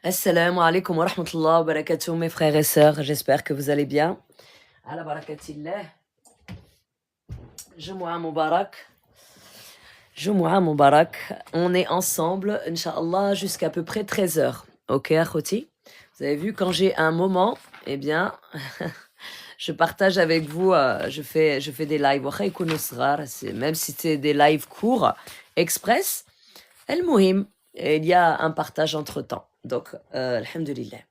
Assalamu alaikum wa rahmatullahi wa barakatuh, mes frères et sœurs. J'espère que vous allez bien. Ala barakatillah. Jumu'ah Mubarak. Jumu'ah Mubarak. On est ensemble, Inch'Allah, jusqu'à peu près 13 heures. Ok, Akhoti? Vous avez vu, quand j'ai un moment, eh bien, je partage avec vous, je fais des lives. Wacha yakunu sghar, même si c'est des lives courts, express, el muhim, il y a un partage entre temps. Donc, alhamdulillah.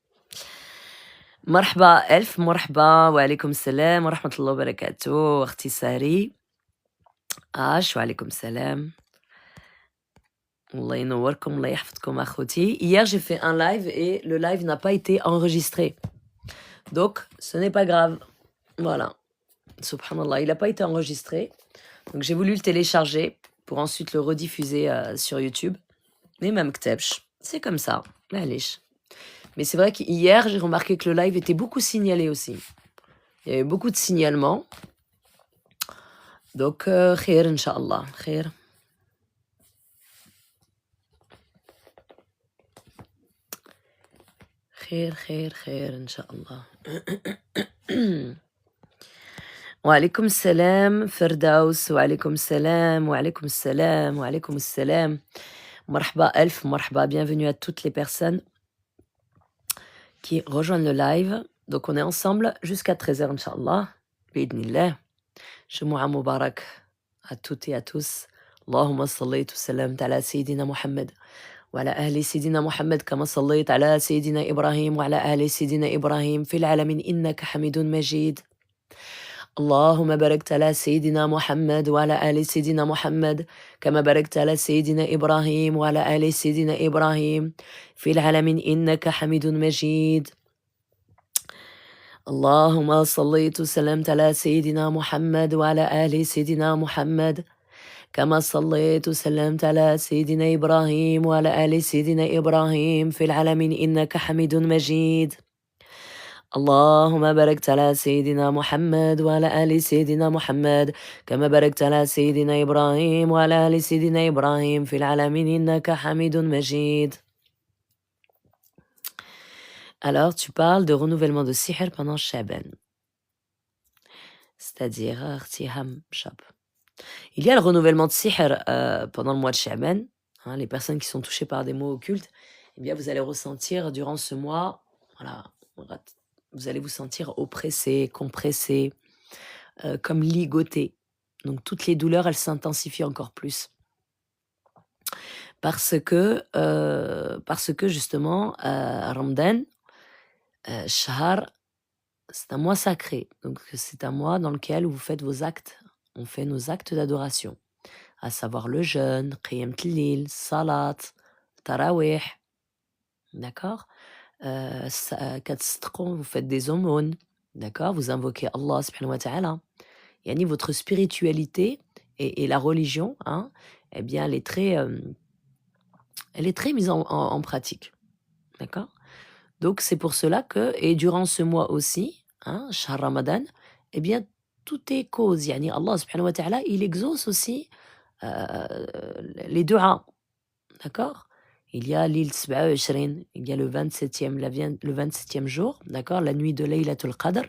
مرحبا ألف مرحبا وعليكم السلام ورحمة الله وبركاته أختي ساري وعليكم السلام الله ينوركم الله يحفظكم أخوتي. Hier j'ai fait un live et le live n'a pas été enregistré, donc ce n'est pas grave, voilà, subhanallah, il n'a pas été enregistré, donc j'ai voulu le télécharger pour ensuite le rediffuser sur YouTube. Mais même كتابش, c'est comme ça, معليش. Mais c'est vrai qu'hier, j'ai remarqué que le live était beaucoup signalé aussi. Il y avait beaucoup de signalements. Donc, khair, Inch'Allah, khair. Khair, khair, khair, Inch'Allah. Wa alaykoum salam, Firdaus, wa alaykoum salam, wa alaykoum salam, wa alaykoum salam. Marhaba Elf, marhaba, bienvenue à toutes les personnes qui rejoignent le live. Donc, on est ensemble jusqu'à 13h, Inch'Allah. Bidnillah. Jumu'ah Mubarak à toutes et à tous. Allahumma salli wa salam ala Sayyidina Muhammad wa ala ahli Sayyidina Muhammad kama sallayt ala Sayyidina Ibrahim wa ala ahli Sayyidina Ibrahim fil alamin innaka hamidun majid. اللهم باركت على سيدنا محمد وعلى آل سيدنا محمد كما باركت على سيدنا إبراهيم وعلى آل سيدنا إبراهيم في العالمين إنك حميد مجيد. اللهم صليت وسلمت على سيدنا محمد وعلى آل سيدنا محمد كما صليت وسلمت على سيدنا إبراهيم وعلى آل سيدنا إبراهيم في العالمين إنك حميد مجيد. اللهم باركت على سيدنا محمد وعلى آل سيدنا محمد كما باركت على سيدنا إبراهيم وعلى آل سيدنا إبراهيم في العالمين إنك حميد مجيد. Alors, tu parles de renouvellement de sihr pendant Shaban. C'est-à-dire, Artiham Shab. Il y a le renouvellement de sihr pendant le mois de Shaban. Hein, les personnes qui sont touchées par des maux occultes, eh bien, vous allez ressentir durant ce mois, voilà, vous allez vous sentir oppressé, compressé, comme ligoté. Donc, toutes les douleurs, elles s'intensifient encore plus. Parce que justement, Ramadan, Shahar, c'est un mois sacré. Donc, c'est un mois dans lequel vous faites vos actes. On fait nos actes d'adoration, à savoir le jeûne, Qiyam Tlil, Salat, Tarawih. D'accord? Vous faites des aumônes. D'accord? Vous invoquez Allah subhanahu wa ta'ala. Yani votre spiritualité et la religion, hein, eh bien, elle est très mise en pratique. D'accord? Donc, c'est pour cela que, et durant ce mois aussi, hein, Shahr Ramadan, eh bien, tout est cause. Yani Allah subhanahu wa ta'ala, il exauce aussi les du'as. D'accord? Il y a l'île Sba'u il y a le 27e jour, d'accord, la nuit de Laylatul Qadr.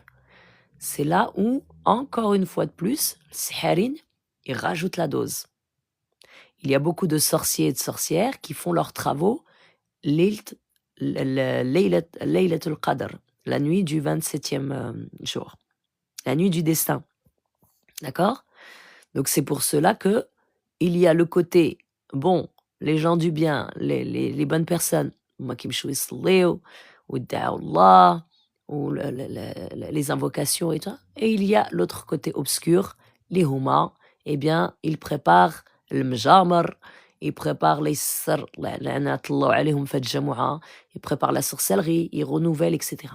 C'est là où, encore une fois de plus, Siharin, il rajoute la dose. Il y a beaucoup de sorciers et de sorcières qui font leurs travaux Laylatul Qadr, la nuit du 27e jour, la nuit du destin. D'accord? Donc c'est pour cela que il y a le côté bon, les gens du bien, les bonnes personnes, ou Allah, ou les invocations et tout. Et il y a l'autre côté obscur, les humas, eh bien, ils préparent le mjamar, ils préparent les sir, ils préparent la sorcellerie, ils renouvellent, etc.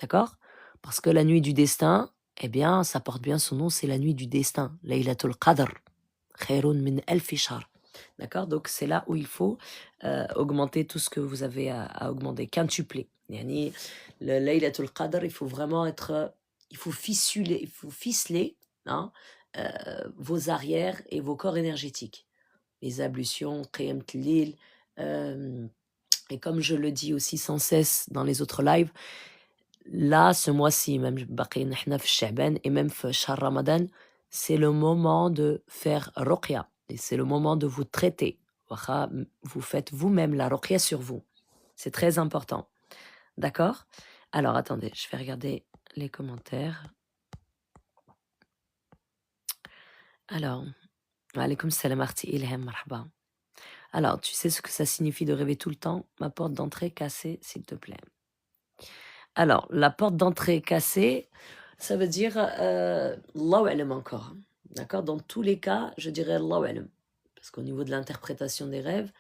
D'accord? Parce que la nuit du destin, eh bien, ça porte bien son nom, c'est la nuit du destin, Laylatul Qadr, khairun min alfi shahr. D'accord? Donc, c'est là où il faut augmenter tout ce que vous avez à augmenter, quintupler. Yani, le Laylatul Qadr, il faut vraiment il faut ficeler hein, vos arrières et vos corps énergétiques. Les ablutions, Qiyam Tlil, Et comme je le dis aussi sans cesse dans les autres lives, là, ce mois-ci, même باقي نحنا في شعبان et même في شهر Ramadan, c'est le moment de faire ruqya. Et c'est le moment de vous traiter. واخا vous faites vous-même la ruqya sur vous. C'est très important. D'accord? Alors, attendez, je vais regarder les commentaires. Alors, alaykoum salam arti ilham marhaba. Alors, tu sais ce que ça signifie de rêver tout le temps? Ma porte d'entrée cassée, s'il te plaît. Alors, la porte d'entrée cassée, ça veut dire Allahu a'lam encore. D'accord? Dans tous les cas, je dirais Allahu a'lam. Parce qu'au niveau de l'interprétation des rêves,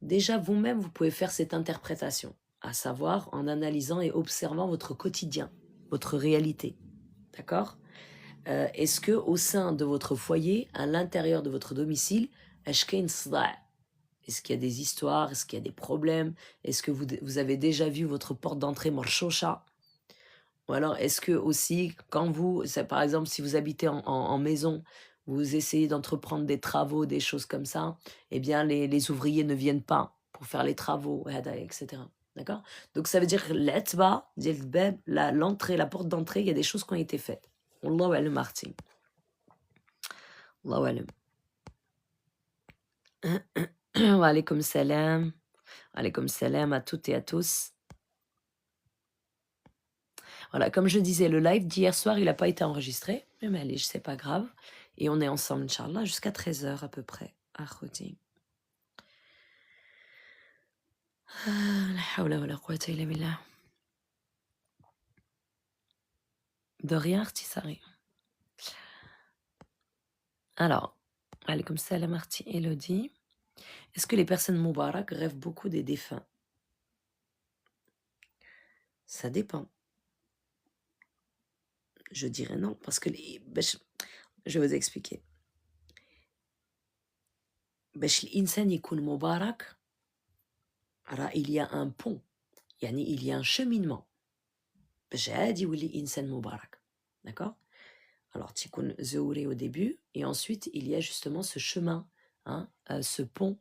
déjà vous-même, vous pouvez faire cette interprétation, à savoir en analysant et observant votre quotidien, votre réalité. D'accord? Est-ce que au sein de votre foyer, à l'intérieur de votre domicile, est-ce qu'il y a des histoires? Est-ce qu'il y a des problèmes? Est-ce que vous avez déjà vu votre porte d'entrée marchoucha? Ou alors, est-ce que aussi, quand par exemple, si vous habitez en maison, vous essayez d'entreprendre des travaux, des choses comme ça, eh bien, les ouvriers ne viennent pas pour faire les travaux, etc. D'accord? Donc, ça veut dire, l'entrée, la porte d'entrée, il y a des choses qui ont été faites. Wallahu a'lam marti. Wallahu a'lam. Wa alaykoum salam. Wa alaykoum salam à toutes et à tous. Voilà, comme je disais, le live d'hier soir, il n'a pas été enregistré. Mais allez, c'est pas grave. Et on est ensemble, Inch'Allah, jusqu'à 13h à peu près. Akhouti. La hawla wa la quwwata illa billah. De rien, Artisari. Alors, alaykoum salam, Arti Elodie. Est-ce que les personnes Moubarak rêvent beaucoup des défunts? Ça dépend. Je dirais non, parce que je vais vous expliquer. L'insan يكون مبارك, il y a un pont, il y a un cheminement. باش عادي يولي إنسان مبارك. D'accord? Alors, تكون زوري au début, et ensuite, il y a justement ce chemin, hein, ce pont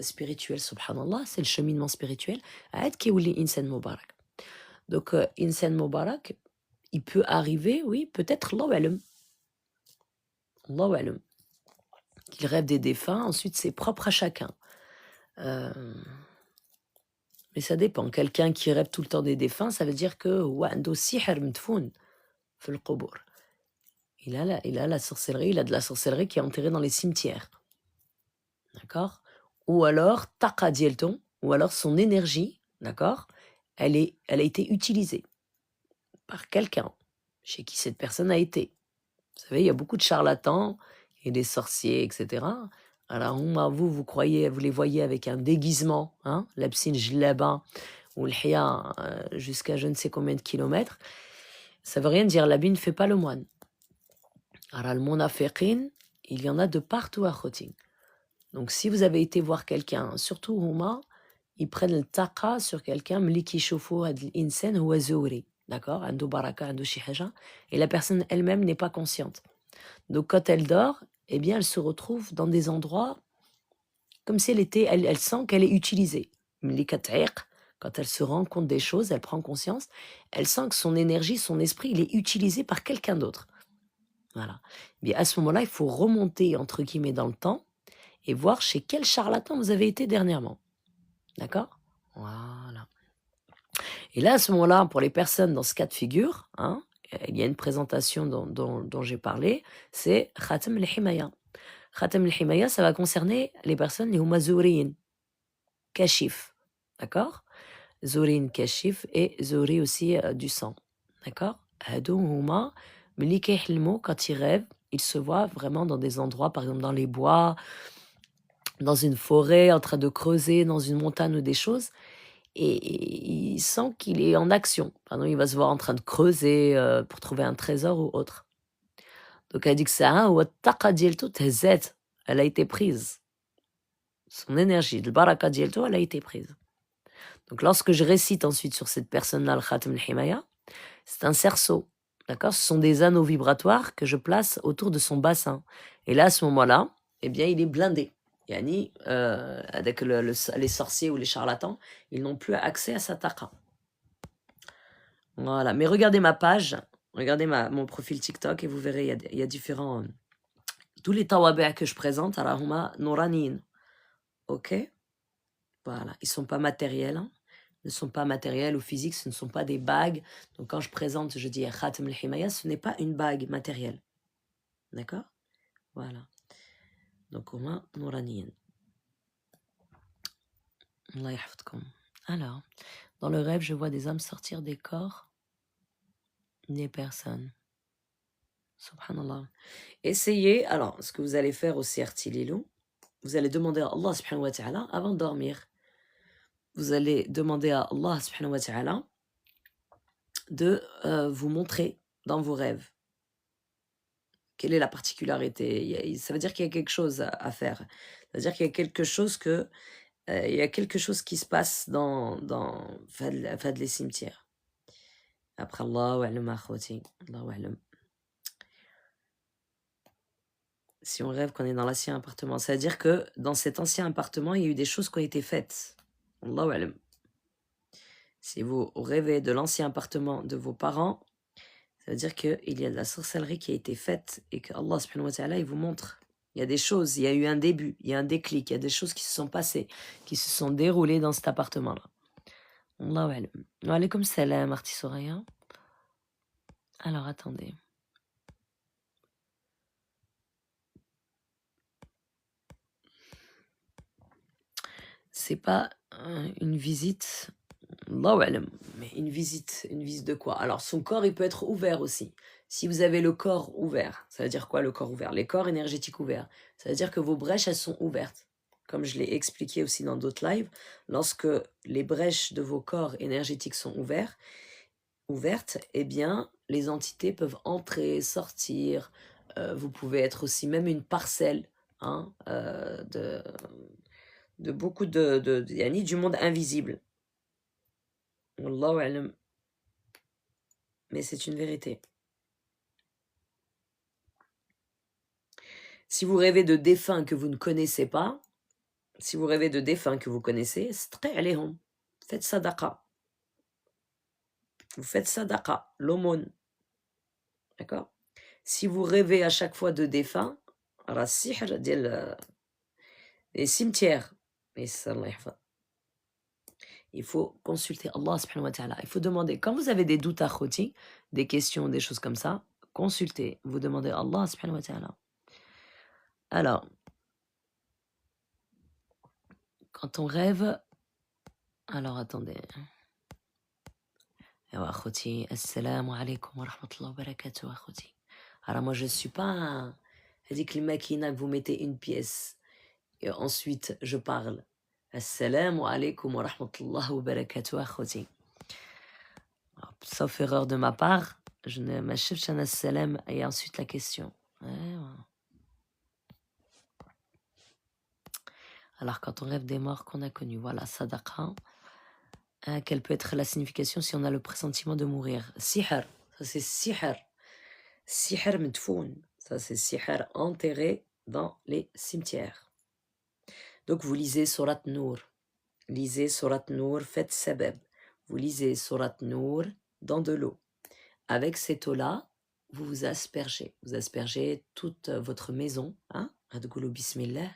spirituel, subhanallah, c'est le cheminement spirituel. عاد كيولي إنسان مبارك. Donc, إنسان مبارك, il peut arriver, oui, peut-être, Allahu a'lam. Allahu a'lam. Qu'il rêve des défunts, ensuite, c'est propre à chacun. Mais ça dépend. Quelqu'un qui rêve tout le temps des défunts, ça veut dire que il a la sorcellerie, il a de la sorcellerie qui est enterrée dans les cimetières. D'accord? Ou alors, taqa dielton, ou alors son énergie, d'accord? Elle a été utilisée par quelqu'un chez qui cette personne a été. Vous savez, il y a beaucoup de charlatans et des sorciers, etc. Alors, vous croyez, vous les voyez avec un déguisement, hein, l'absine jlaba ou le hia jusqu'à je ne sais combien de kilomètres. Ça veut rien dire, l'habit ne fait pas le moine. Alors, le munafiqin, il y en a de partout à Khotin. Donc, si vous avez été voir quelqu'un, surtout Houma, ils prennent le taqa sur quelqu'un, mliki shofo ad l'insan ou azouri. D'accord? Ando baraka, ando shihaja. Et la personne elle-même n'est pas consciente. Donc, quand elle dort, eh bien, elle se retrouve dans des endroits comme si elle sent qu'elle est utilisée. Quand elle se rend compte des choses, elle prend conscience, elle sent que son énergie, son esprit, il est utilisé par quelqu'un d'autre. Voilà. Mais à ce moment-là, il faut remonter, entre guillemets, dans le temps et voir chez quel charlatan vous avez été dernièrement. D'accord? Voilà. Et là, à ce moment-là, pour les personnes dans ce cas de figure, hein, il y a une présentation dont j'ai parlé, c'est Khatam al-Himaya. Khatam al-Himaya, ça va concerner les personnes les huma zouriyin, kashif, d'accord? Zouriyin kashif et zouri aussi du sang, d'accord? Hadou huma, mili kayhlmo, quand ils rêvent, ils se voient vraiment dans des endroits, par exemple dans les bois, dans une forêt, en train de creuser, dans une montagne ou des choses, et il sent qu'il est en action. Pardon, il va se voir en train de creuser pour trouver un trésor ou autre. Donc elle dit que ça, elle a été prise. Son énergie, le baraka dielto, elle a été prise. Donc lorsque je récite ensuite sur cette personne-là, le khatam al-himaya, c'est un cerceau. D'accord? Ce sont des anneaux vibratoires que je place autour de son bassin. Et là, à ce moment-là, eh bien, il est blindé. Yani, avec les sorciers ou les charlatans, ils n'ont plus accès à sa taqa. Voilà, mais regardez ma page, regardez mon profil TikTok et vous verrez, il y a différents... tous les tawabi' que je présente, alahuma nouranin, ok? Voilà, ils ne sont pas matériels, hein, ne sont pas matériels ou physiques, ce ne sont pas des bagues. Donc quand je présente, je dis Khatam al-Himaya, ce n'est pas une bague matérielle. D'accord? Voilà. Donc au moins, nouranin. Allah yahfadkoum. Alors, dans le rêve, je vois des âmes sortir des corps des personnes. Subhanallah. Essayez, alors, ce que vous allez faire aussi, Artililou, vous allez demander à Allah subhanahu wa ta'ala avant de dormir. Vous allez demander à Allah subhanahu wa ta'ala de vous montrer dans vos rêves. Quelle est la particularité? Ça veut dire qu'il y a quelque chose à faire. Ça veut dire qu'il y a quelque chose il y a quelque chose qui se passe dans Fad les cimetières. Après, Allahu a'lam akhwati, Allahu a'lam. Si on rêve qu'on est dans l'ancien appartement, ça veut dire que dans cet ancien appartement, il y a eu des choses qui ont été faites. Allahu a'lam. Si vous rêvez de l'ancien appartement de vos parents, ça veut dire qu'il y a de la sorcellerie qui a été faite et que Allah subhanahu wa ta'ala, il vous montre. Il y a des choses, il y a eu un début, il y a un déclic, il y a des choses qui se sont passées, qui se sont déroulées dans cet appartement-là. Allahu a'lam. Wa alaykoum salam, Arti Soraya. Alors, attendez. C'est pas une visite, Allahu a'lam, mais une visite de quoi? Alors, son corps, il peut être ouvert aussi. Si vous avez le corps ouvert, ça veut dire quoi le corps ouvert? Les corps énergétiques ouverts. Ça veut dire que vos brèches, elles sont ouvertes. Comme je l'ai expliqué aussi dans d'autres lives, lorsque les brèches de vos corps énergétiques sont ouvertes, eh bien, les entités peuvent entrer, sortir. Vous pouvez être aussi même une parcelle, hein, de beaucoup yani, du monde invisible. Wallahu a'lam. Mais c'est une vérité. Si vous rêvez de défunts que vous ne connaissez pas, si vous rêvez de défunts que vous connaissez, faites sadaqa. Vous faites sadaqa, l'aumône. D'accord? Si vous rêvez à chaque fois de défunts, les cimetières, il faut consulter Allah subhanahu wa ta'ala. Il faut demander, quand vous avez des doutes à khoti, des questions, des choses comme ça, consultez, vous demandez à Allah subhanahu wa ta'ala. Alors, quand on rêve, alors attendez. Assalamu alaikum wa rahmatullahi wa barakatuh, akhouti. Alors moi je suis pas que le machina que vous mettez une pièce et ensuite je parle. Assalamu alaikum wa rahmatullahi wa barakatuh, akhouti. Sauf erreur de ma part, je ne m'achève qu'un assalam et ensuite la question. Alors quand on rêve des morts qu'on a connus, voilà, sadaqa. Quelle peut être la signification si on a le pressentiment de mourir? Sihr, ça c'est sihr. Sihr medfoun, ça c'est sihr enterré dans les cimetières. Donc vous lisez Surat Nour. Lisez Surat Nour, faites sabab. Vous lisez Surat Nour dans de l'eau. Avec cette eau-là, vous vous aspergez. Vous aspergez toute votre maison. Hein? Bismillah.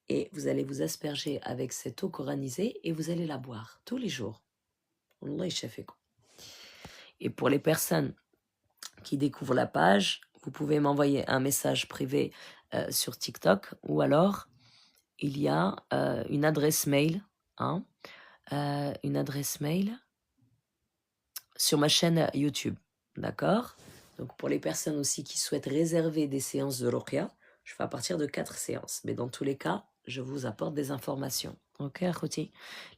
Et vous allez vous asperger avec cette eau coranisée et vous allez la boire tous les jours. Et pour les personnes qui découvrent la page, vous pouvez m'envoyer un message privé sur TikTok ou alors il y a une adresse mail, sur ma chaîne YouTube, d'accord? Donc pour les personnes aussi qui souhaitent réserver des séances de ruqya, je fais à partir de 4 séances, mais dans tous les cas, je vous apporte des informations. Ok, akhouti?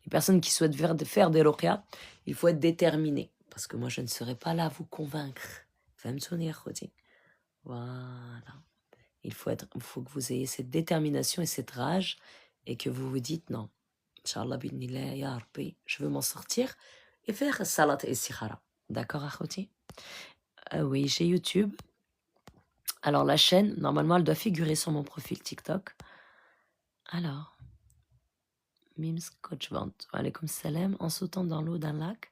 Les personnes qui souhaitent faire des ruqya, il faut être déterminé, parce que moi je ne serai pas là à vous convaincre. Fahmtouni, akhouti? Voilà. Il faut que vous ayez cette détermination et cette rage et que vous vous dites non. Inch'Allah bidnillah, ya Rabbi, je veux m'en sortir et faire salat et istikhara. D'accord, akhouti? Oui, j'ai YouTube. Alors la chaîne, normalement, elle doit figurer sur mon profil TikTok. Alors, Mims Coach Band. Wa alaykoum salam. En sautant dans l'eau d'un lac,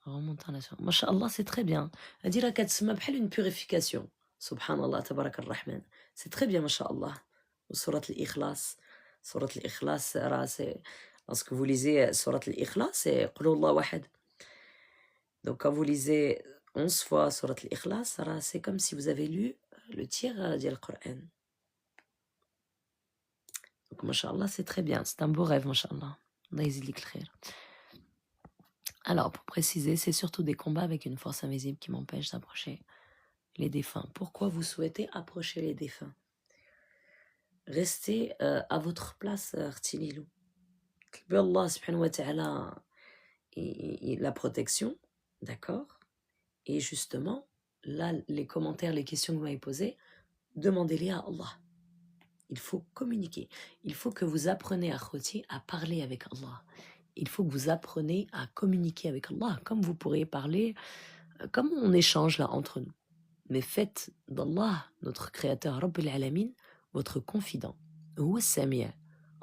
remontant la sur. Masha'Allah, c'est très bien. هادي راه كتسمى بحال une purification. Subhanallah, tabarak ar-Rahman. C'est très bien, masha'Allah. Surat al-Ikhlas. Surat al-Ikhlas, c'est... Lorsque vous lisez Surat al-Ikhlas, c'est Qul Huwallahu Wahad. Donc quand vous lisez 11 fois Surat al-Ikhlas, c'est comme si vous avez lu le tiers du Coran. Donc, masha'Allah, c'est très bien. C'est un beau rêve, masha'Allah. Allah yazid khair. Alors, pour préciser, c'est surtout des combats avec une force invisible qui m'empêche d'approcher les défunts. Pourquoi vous souhaitez approcher les défunts? Restez à votre place, Artililou. Allah subhanahu wa ta'ala, la protection, d'accord? Et justement, là, les commentaires, les questions que vous m'avez posées, demandez-les à Allah. Il faut communiquer. Il faut que vous appreniez à Khoti à parler avec Allah. Il faut que vous appreniez à communiquer avec Allah, comme vous pourriez parler, comme on échange là entre nous. Mais faites d'Allah, notre créateur, Rabbil Alamin, votre confident. Huwa Sami'a.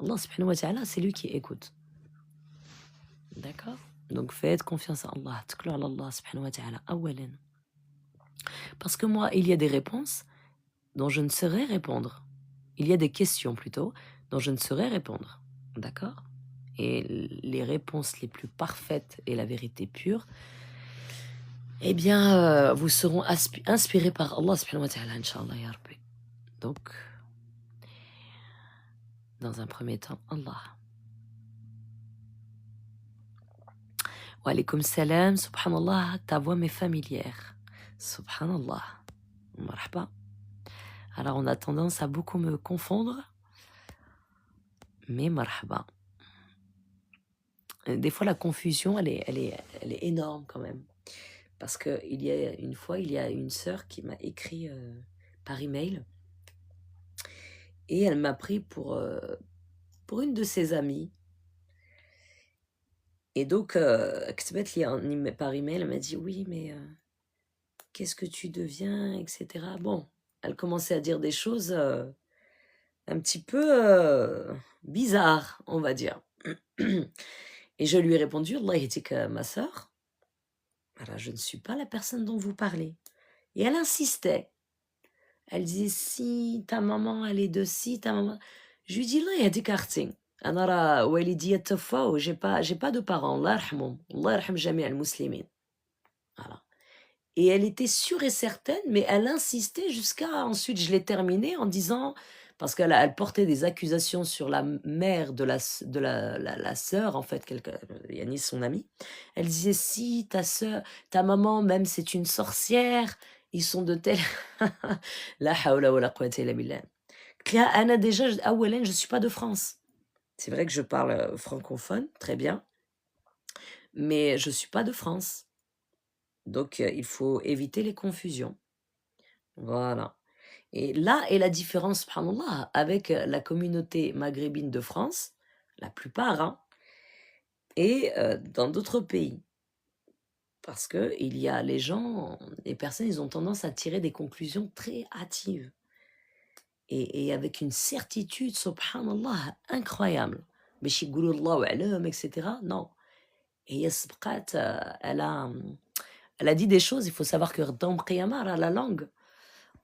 Allah subhanahu wa ta'ala, c'est lui qui écoute. D'accord? Donc faites confiance à Allah. Tklu ala Allah subhanahu wa ta'ala. Awalan. Parce que moi, il y a des réponses dont je ne saurais répondre. Il y a des questions plutôt dont je ne saurais répondre. D'accord? Et les réponses les plus parfaites et la vérité pure, eh bien, vous seront inspirés par Allah subhanahu wa ta'ala, Inch'Allah, ya Rabbi. Donc, dans un premier temps, Allah. Wa alaykoum salam, subhanallah, ta voix m'est familière. Subhanallah. Marhaba. Alors, on a tendance à beaucoup me confondre, mais marhaba. Des fois, la confusion, elle est énorme quand même. Parce qu'il y a une fois, il y a une sœur qui m'a écrit par email et elle m'a pris pour une de ses amies. Et donc, par email, elle m'a dit oui, mais qu'est-ce que tu deviens, etc. Bon, elle commençait à dire des choses un petit peu bizarres, on va dire. Et je lui ai répondu, Allah dit que ma sœur, voilà, je ne suis pas la personne dont vous parlez. Et elle insistait. Elle disait, si ta maman, elle est de si, ta maman... Je lui dis, là, il y a des karting. أنا راه والديا توفاو j'ai pas de parents الله يرحمهم الله يرحم جميع المسلمين. Voilà. Et elle était sûre et certaine, mais elle insistait jusqu'à... Ensuite, je l'ai terminée en disant... Parce elle portait des accusations sur la mère de la sœur, en fait, Yanis, son amie. Elle disait, si ta maman, même, c'est une sorcière, ils sont de tels... La hawla wa la quwwata illa billah. Anna, déjà, je suis pas de France. C'est vrai que je parle francophone, très bien, mais je suis pas de France. Donc, il faut éviter les confusions. Voilà. Et là est la différence, subhanallah, avec la communauté maghrébine de France, la plupart, hein, et dans d'autres pays. Parce que les personnes, ils ont tendance à tirer des conclusions très hâtives. Et avec une certitude, subhanallah, incroyable. Mais chez Gouloullah ou Alam, etc. Non. Et Yasbqat, elle a dit des choses, il faut savoir que dans Qiyamah, la langue,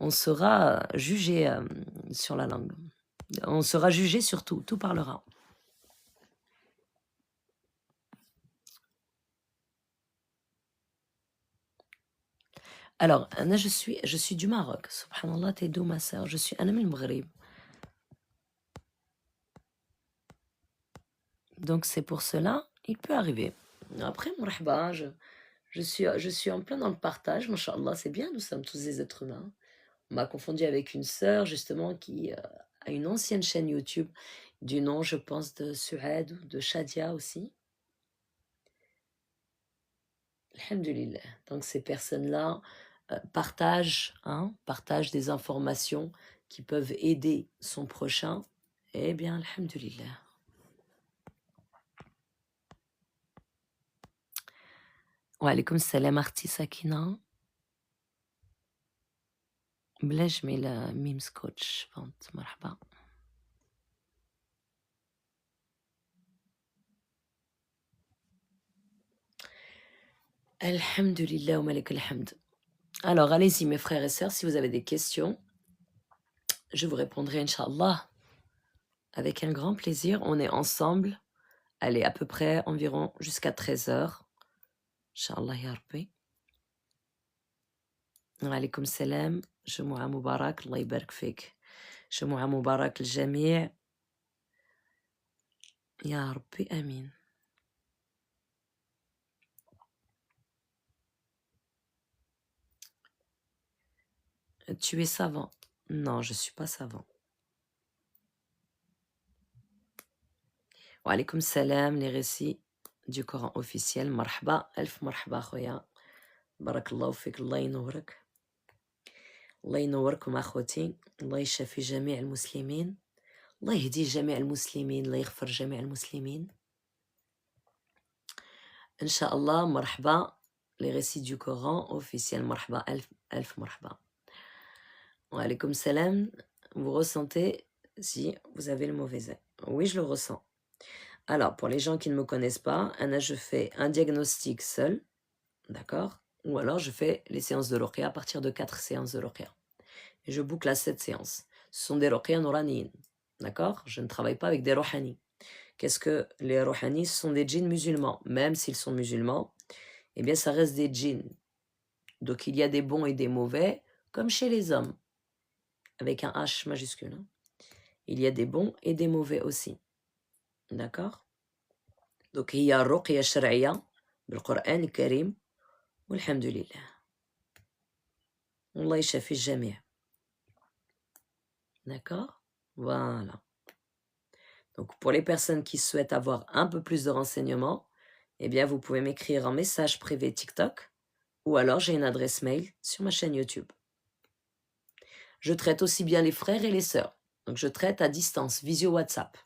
on sera jugé sur la langue. On sera jugé sur tout, tout parlera. Alors, Anna, je suis du Maroc. Subhanallah, t'es d'où ma sœur? Je suis Anna min Maghrib. Donc c'est pour cela, il peut arriver. Après, mourahba, je suis en plein dans le partage, mashallah, c'est bien, nous sommes tous des êtres humains. On m'a confondu avec une sœur, justement, qui a une ancienne chaîne YouTube, du nom, je pense, de Suad ou de Shadia aussi. Alhamdulillah. Donc ces personnes-là partagent des informations qui peuvent aider son prochain. Eh bien, alhamdulillah. Wa alaykoum salam, Arti Sakina. بلاش ميم سكوتش فهمت مرحبا. Alhamdulillah wa malik alhamd. Alors allez-y mes frères et sœurs, si vous avez des questions, je vous répondrai Inch'Allah avec un grand plaisir. On est ensemble, allez à peu près environ jusqu'à 13h. Inch'Allah ya Rabbi. Alaykoum salam, Jumu'ah Mubarak, Allah يبارك فيك. Jumu'ah Mubarak الجميع. Ya Rabbi, Amin. Tu es savant? Non, je suis pas savant. Wa alaykoum salam, les récits du Coran officiel. Marhaba, elf marhaba khoya. Barakallahu fik, Allah ينورك. الله ينوركم أخوتي. الله يشفي جميع المسلمين. الله يهدي جميع المسلمين. الله يغفر جميع المسلمين. إن شاء الله. مرحبا. Les récits du Coran officiel. Marhaba, elf marhaba. Wa alaykoum salam. Vous ressentez si vous avez le mauvais œil? Oui, je le ressens. Alors, pour les gens qui ne me connaissent pas, Anna, je fais un diagnostic seul, d'accord? Ou alors je fais les séances de ruqya à partir de 4 séances de ruqya. Et je boucle à 7 séances. Ce sont des ruqya nouraniyin, d'accord? Je ne travaille pas avec des rohani. Qu'est-ce que les rohani? Ce sont des djinns musulmans. Même s'ils sont musulmans, eh bien ça reste des djinns. Donc il y a des bons et des mauvais, comme chez les hommes, avec un H majuscule. Hein. Il y a des bons et des mauvais aussi. D'accord? Donc il y a ruqya shar'iyya bil Qur'an al-Karim walhamdulillah. Allah yashafi al-jami'. D'accord? Voilà. Donc pour les personnes qui souhaitent avoir un peu plus de renseignements, eh bien vous pouvez m'écrire en message privé TikTok ou alors j'ai une adresse mail sur ma chaîne YouTube. Je traite aussi bien les frères et les sœurs. Donc je traite à distance, visio WhatsApp.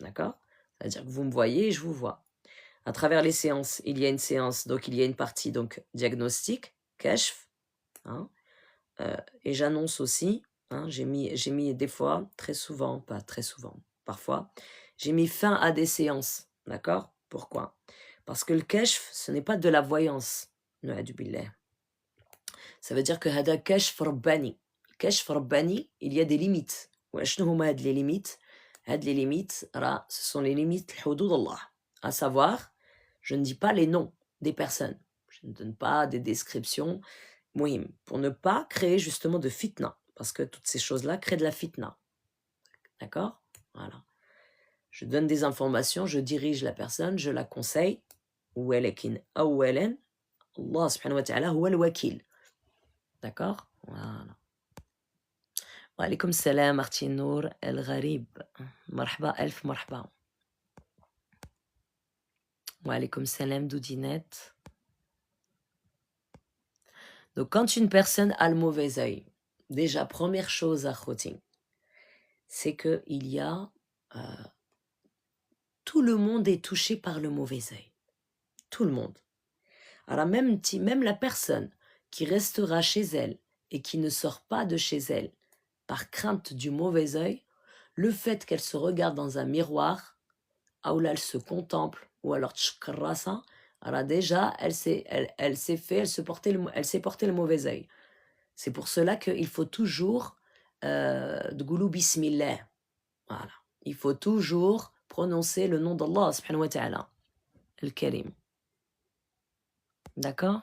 D'accord? C'est-à-dire que vous me voyez et je vous vois. À travers les séances, il y a une séance, donc il y a une partie donc diagnostic, kashf, hein, et j'annonce aussi, hein, j'ai mis des fois, très souvent, pas très souvent, parfois, j'ai mis fin à des séances, d'accord? Pourquoi? Parce que le kashf, ce n'est pas de la voyance, nu'adu billah. Ça veut dire que hada kashf rabbani. Kashf rabbani, il y a des limites. وشنو هما هاد les limites? هاد les limites, ce sont les limites الحدود الله. À savoir, je ne dis pas les noms des personnes. Je ne donne pas des descriptions. Mouhim, pour ne pas créer justement de fitna. Parce que toutes ces choses-là créent de la fitna. D'accord? Voilà. Je donne des informations, je dirige la personne, je la conseille. ولكن أولاً Allah subhanahu wa ta'ala هو الوكيل. D'accord? Voilà. Wa alaykoum salam, Martine Nour El Gharib. Marhaba, elf marhaba. Wa alaykoum salam, Doudinette. Donc, quand une personne a le mauvais œil, déjà, première chose à Khoting, c'est qu'il y a... tout le monde est touché par le mauvais œil. Tout le monde. Alors, même la personne qui restera chez elle et qui ne sort pas de chez elle par crainte du mauvais œil, le fait qu'elle se regarde dans un miroir, ou là elle se contemple, ou alors tchkrasa, alors déjà elle s'est porté le mauvais œil. C'est pour cela qu'il faut toujours Dgoulou bismillah. Voilà. Il faut toujours prononcer le nom d'Allah subhanahu wa ta'ala, al-Karim. D'accord?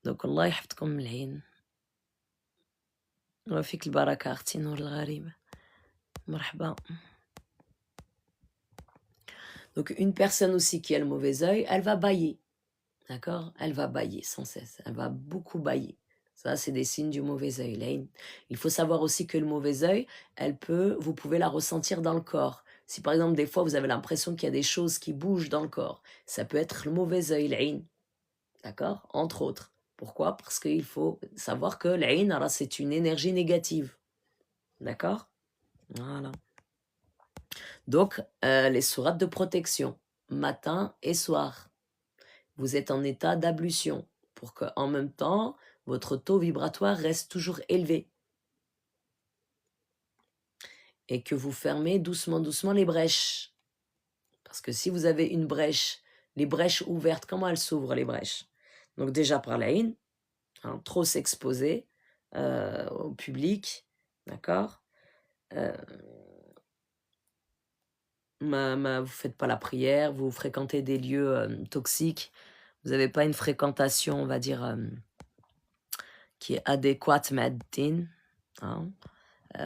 Donc Allah يحفظكم العين وفيك البركة أختي نور الغريب. مرحبا. Donc une personne aussi qui a le mauvais œil, elle va bâiller. D'accord? Elle va bâiller sans cesse. Elle va beaucoup bâiller. Ça, c'est des signes du mauvais œil. Il faut savoir aussi que le mauvais œil, vous pouvez la ressentir dans le corps. Si par exemple, des fois, vous avez l'impression qu'il y a des choses qui bougent dans le corps, ça peut être le mauvais œil, l'ain. D'accord? Entre autres. Pourquoi? Parce qu'il faut savoir que l'ain, c'est une énergie négative. D'accord? Voilà. Donc, les sourates de protection, matin et soir. Vous êtes en état d'ablution pour qu'en même temps, votre taux vibratoire reste toujours élevé et que vous fermez doucement, doucement les brèches. Parce que si vous avez une brèche, les brèches ouvertes, comment elles s'ouvrent les brèches? Donc déjà par l'aïn, hein, trop s'exposer au public, d'accord? Vous ne faites pas la prière, vous fréquentez des lieux toxiques, vous n'avez pas une fréquentation, on va dire, qui est adéquate, maddin, hein?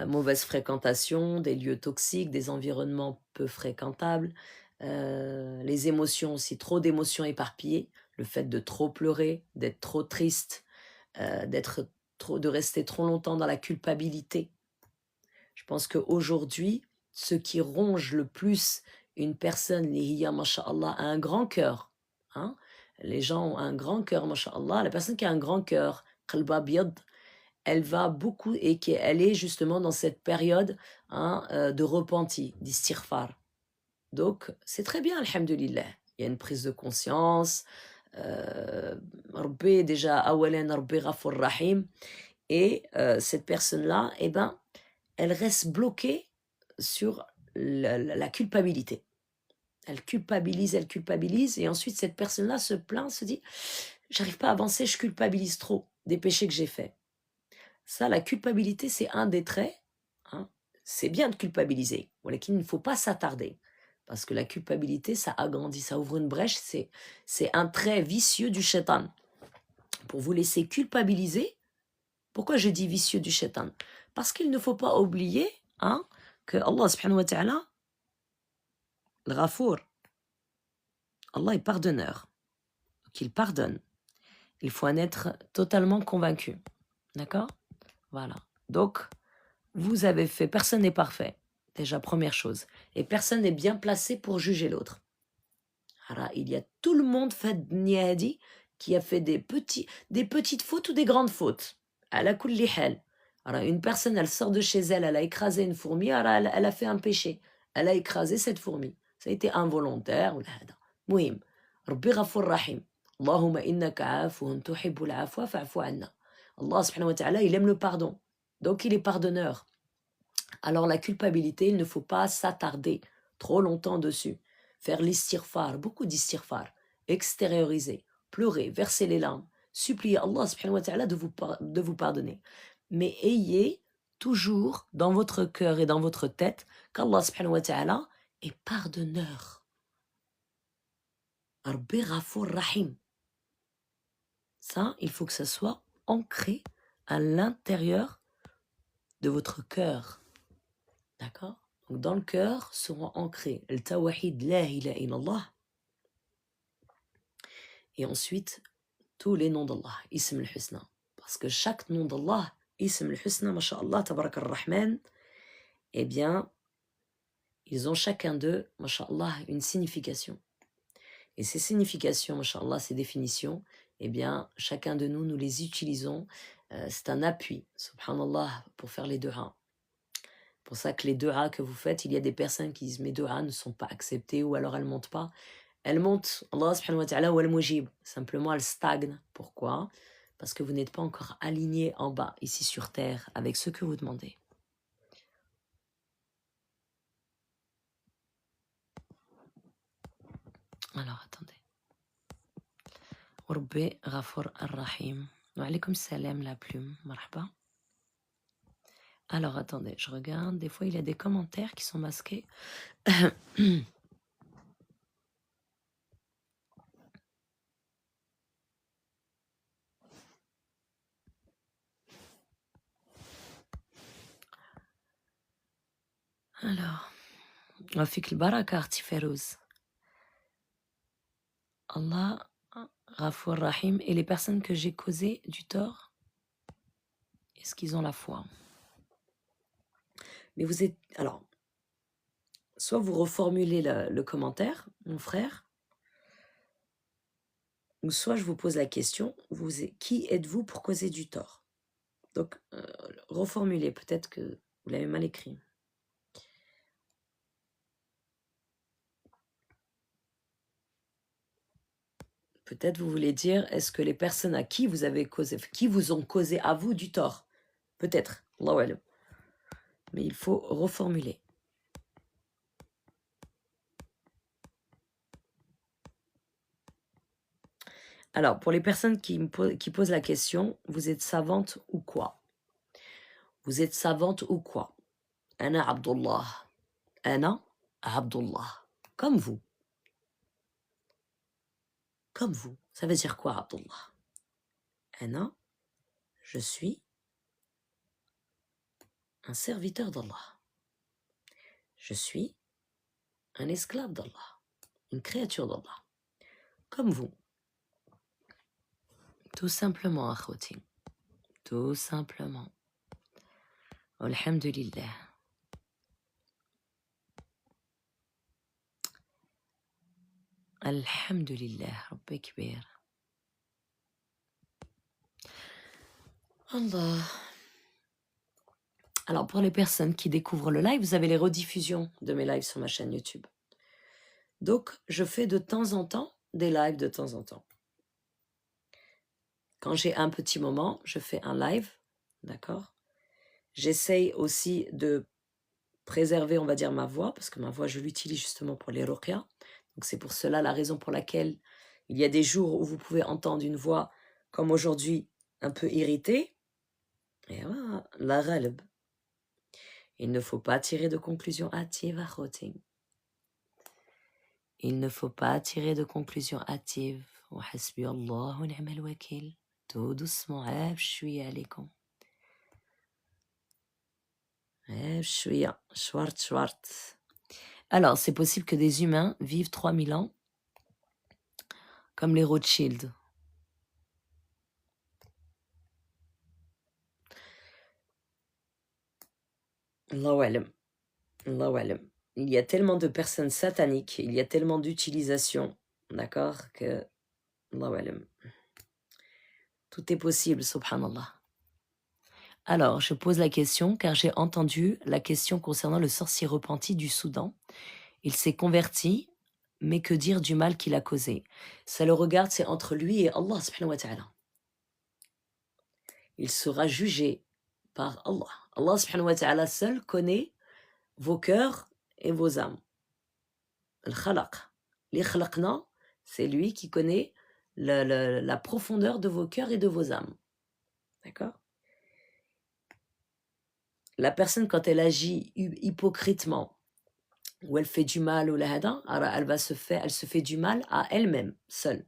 Mauvaise fréquentation, des lieux toxiques, des environnements peu fréquentables, les émotions aussi, trop d'émotions éparpillées, le fait de trop pleurer, d'être trop triste, de rester trop longtemps dans la culpabilité. Je pense qu'aujourd'hui, ce qui ronge le plus une personne, lihiya, masha'Allah, a un grand cœur. Hein? Les gens ont un grand cœur, masha'Allah. La personne qui a un grand cœur, qalba biyad, elle va beaucoup et elle est justement dans cette période, hein, de repenti, d'istighfar. Donc, c'est très bien, alhamdulillah. Il y a une prise de conscience. Rabbi, déjà, awalan, Rabbi Ghafur Rahim. Et cette personne-là, eh ben, elle reste bloquée sur la culpabilité. Elle culpabilise, et ensuite cette personne-là se plaint, se dit, j'arrive pas à avancer, je culpabilise trop des péchés que j'ai faits. Ça, la culpabilité, c'est un des traits. Hein. C'est bien de culpabiliser, mais il ne faut pas s'attarder. Parce que la culpabilité, ça agrandit, ça ouvre une brèche, c'est un trait vicieux du shaitan. Pour vous laisser culpabiliser, pourquoi je dis vicieux du shaitan? Parce qu'il ne faut pas oublier, hein, que Allah subhanahu wa ta'ala, le Ghafour, Allah est pardonneur. Donc il pardonne. Il faut en être totalement convaincu. D'accord? Voilà. Donc, vous avez fait, personne n'est parfait. Déjà, première chose. Et personne n'est bien placé pour juger l'autre. Alors, il y a tout le monde fait niadi qui a fait des petites fautes ou des grandes fautes. Ala kulli hal. Alors, une personne, elle sort de chez elle, elle a écrasé une fourmi, alors elle a fait un péché. Elle a écrasé cette fourmi. Ça a été involontaire. Mouhim. Rabbi Ghafur Rahim. Allahumma innaka afuhun tuhibbul afwa fa'fu anna. Allah subhanahu wa ta'ala, il aime le pardon. Donc, il est pardonneur. Alors la culpabilité, il ne faut pas s'attarder trop longtemps dessus. Faire l'istighfar, beaucoup d'istighfar, extérioriser, pleurer, verser les larmes, supplier Allah subhanahu wa ta'ala de vous pardonner. Mais ayez toujours dans votre cœur et dans votre tête qu'Allah subhanahu wa ta'ala est pardonneur. Rabbi Ghafur Rahim. Ça, il faut que ça soit ancré à l'intérieur de votre cœur. D'accord? Donc dans le cœur seront ancrés le tawahid la ilaha illallah et ensuite tous les noms d'Allah, ism al-husna. Parce que chaque nom d'Allah, ism al-husna, masha'Allah, tabarak ar-Rahman, eh bien, ils ont chacun d'eux, masha'Allah, une signification. Et ces significations, masha'Allah, ces définitions, eh bien, chacun de nous, nous les utilisons. C'est un appui, subhanallah, pour faire les deux pour ça que les deux que vous faites, il y a des personnes qui disent mes deux ne sont pas acceptées ou alors elles ne montent pas. Elles montent, Allah subhanahu wa ta'ala, ou al-mujib. Simplement, elles stagnent. Pourquoi? Parce que vous n'êtes pas encore aligné en bas, ici sur terre, avec ce que vous demandez. Alors, attendez. Rabbi Ghafur ar-Rahim. Wa alaykum salam, la plume. Marhaba. Alors, attendez, je regarde. Des fois, il y a des commentaires qui sont masqués. Alors, Rafik al-Baraka Artiferouz. Allah, Ghafour Rahim, et les personnes que j'ai causées du tort, est-ce qu'ils ont la foi? Mais vous êtes... Alors, soit vous reformulez le commentaire, mon frère, ou soit je vous pose la question, qui êtes-vous pour causer du tort? Donc, reformulez, peut-être que Vous l'avez mal écrit. Peut-être vous voulez dire, est-ce que les personnes à qui vous avez causé, qui vous ont causé à vous du tort? Peut-être. Allahu alam. Mais il faut reformuler. Alors, pour les personnes qui posent la question, vous êtes savante ou quoi? Vous êtes savante ou quoi? Ana Abdullah. Ana Abdullah. Comme vous. Comme vous. Ça veut dire quoi, Abdullah? Ana, je suis un serviteur d'Allah. Je suis un esclave d'Allah. Une créature d'Allah. Comme vous. Tout simplement, akhouti. Tout simplement. Alhamdulillah. Alhamdulillah. Rabbi kbir. Allah. Alors, pour les personnes qui découvrent le live, vous avez les rediffusions de mes lives sur ma chaîne YouTube. Donc, je fais de temps en temps des lives de temps en temps. Quand j'ai un petit moment, je fais un live, d'accord? J'essaye aussi de préserver, on va dire, ma voix, parce que ma voix, je l'utilise justement pour les ruqya. Donc, c'est pour cela la raison pour laquelle il y a des jours où vous pouvez entendre une voix, comme aujourd'hui, un peu irritée. Et voilà, la ghalb. Il ne faut pas tirer de conclusions hâtives à khoting. Il ne faut pas tirer de conclusions hâtives. Wa hasbi Allah wa ni'mal wakil. Tout doucement, shouya alaikum. Shouya, shwart. Alors, c'est possible que des humains vivent 3000 ans, comme les Rothschild. Allahu alam. Allahu alam. Il y a tellement de personnes sataniques, il y a tellement d'utilisation, d'accord, que Allahu alam. Tout est possible, subhanallah. Alors, je pose la question car j'ai entendu la question concernant le sorcier repenti du Soudan. Il s'est converti, mais que dire du mal qu'il a causé? Ça le regarde, c'est entre lui et Allah subhanahu wa ta'ala. Il sera jugé par Allah. Allah subhanahu wa ta'ala seul connaît vos cœurs et vos âmes. Al-Khalaq. Les khalaqna, c'est lui qui connaît la profondeur de vos cœurs et de vos âmes. D'accord? La personne, quand elle agit hypocritement, ou elle fait du mal ou la hada, elle se fait du mal à elle-même, seule.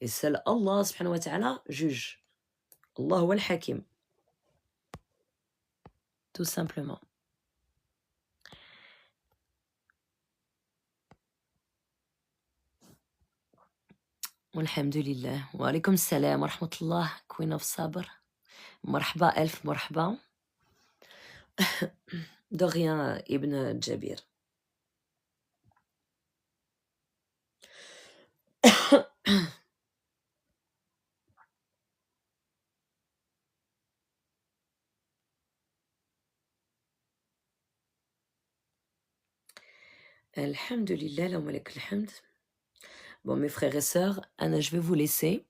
Et seul Allah subhanahu wa ta'ala juge. Allah huwa al-hakim. Tout simplement. Alhamdulillah. Wa alaykum salam wa rahmatullah. Queen of Sabr. Marhaba, elf marhaba. De rien, Ibn Jabir. Alhamdulillah, la malak alhamd. Bon, mes frères et sœurs, Anna, je vais vous laisser.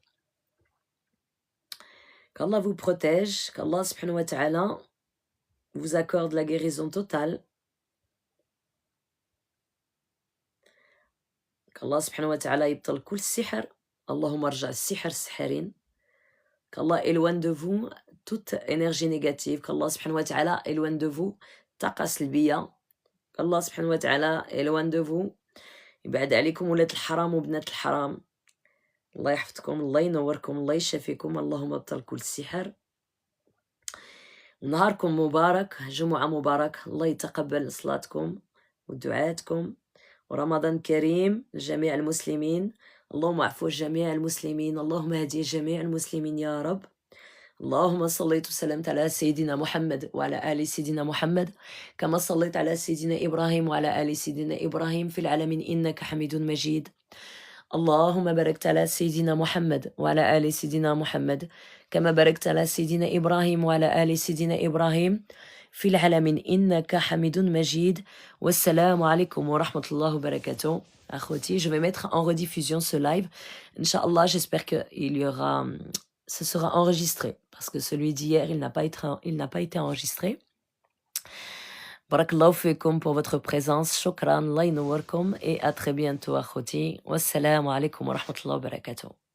Qu'Allah vous protège, qu'Allah subhanahu wa ta'ala vous accorde la guérison totale. Qu'Allah subhanahu wa ta'ala yibtal kul sihr. Allahumma arja' sihr sihirin. Qu'Allah éloigne de vous toute énergie négative. Qu'Allah subhanahu wa ta'ala éloigne de vous taqa salbiya. Qu'Allah subhanahu wa ta'ala éloigne de vous. يبعد عليكم ولاد الحرام وبنات الحرام. الله يحفظكم، الله ينوركم، الله يشافيكم، اللهم ابطل كل السحر. ونهاركم مبارك، جمعة مبارك، الله يتقبل صلاتكم ودعاتكم، ورمضان كريم لجميع المسلمين. اللهم اعفو جميع المسلمين، اللهم اهدي جميع المسلمين يا رب. اللهم صليت وسلمت على سيدنا محمد وعلى آل سيدنا محمد كما صليت على سيدنا إبراهيم وعلى آل سيدنا إبراهيم في العالمين إنك حميد مجيد. اللهم باركت على سيدنا محمد وعلى آل سيدنا محمد كما باركت على سيدنا إبراهيم وعلى آل سيدنا إبراهيم في العالمين إنك حميد مجيد والسلام عليكم ورحمة الله وبركاته. أخوتي, je vais mettre en rediffusion ce live. Inch'Allah, j'espère que ce sera enregistré parce que celui d'hier, il n'a pas été enregistré. Barakallahu fikum pour votre présence. Shukran, Allah ynourkoum et à très bientôt, akhouti. Wassalamu alaikum wa rahmatullahi wa barakatuh.